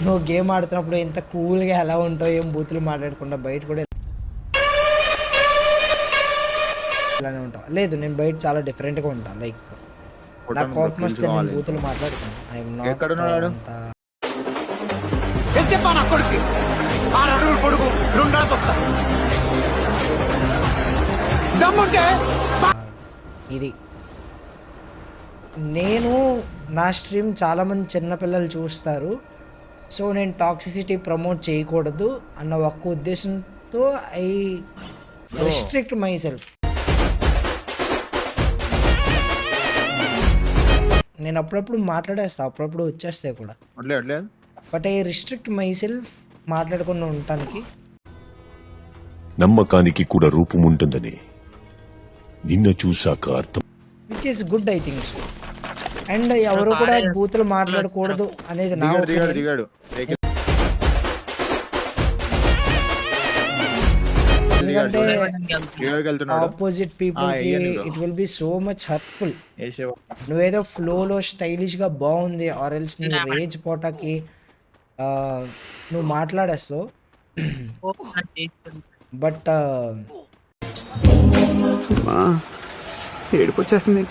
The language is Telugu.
నువ్వు గేమ్ ఆడుతున్నప్పుడు ఎంత కూల్గా ఎలా ఉంటావు, ఏం బూతులు మాట్లాడకుండా బయట కూడా ఇలానే ఉంటావు. లేదు, నేను బయట చాలా డిఫరెంట్గా ఉంటాను. లైక్ నాకు కోపం వస్తే నేను బూతులు మాట్లాడుతాను. ఐఎమ్ నాట్ అంత ఇది. నేను నా స్ట్రీమ్ చాలామంది చిన్నపిల్లలు చూస్తారు, సో నేను టాక్సిసిటీ ప్రమోట్ చేయకూడదు అన్న ఒక్క ఉద్దేశంతో ఐ రిస్ట్రిక్ట్ మై సెల్ఫ్. నేను అప్పుడప్పుడు మాట్లాడేస్తా, అప్పుడప్పుడు వచ్చేస్తాయి కూడా, but I restrict my self మాట్లాడకుండా ఉండటానికి. నమ్మకానికి కూడా రూపం ఉంటుందని నిన్న చూశాక అర్థం. Which is good I think so. And ఎవరు కూడా బూతులు మాట్లాడకూడదు అనేది నా ఒపీనియన్. ఎందుకంటే ఆపోజిట్ పీపుల్ కి it will be so much hurtful. నువ్వేదో ఫ్లోలో స్టైలిష్ గా బాగుంది ఆర్ ఎల్స్ నీ రేజ్ పోటాకి నువ్వు మాట్లాడేస్తావు, బట్ ఏడుపు వచ్చేస్తుంది.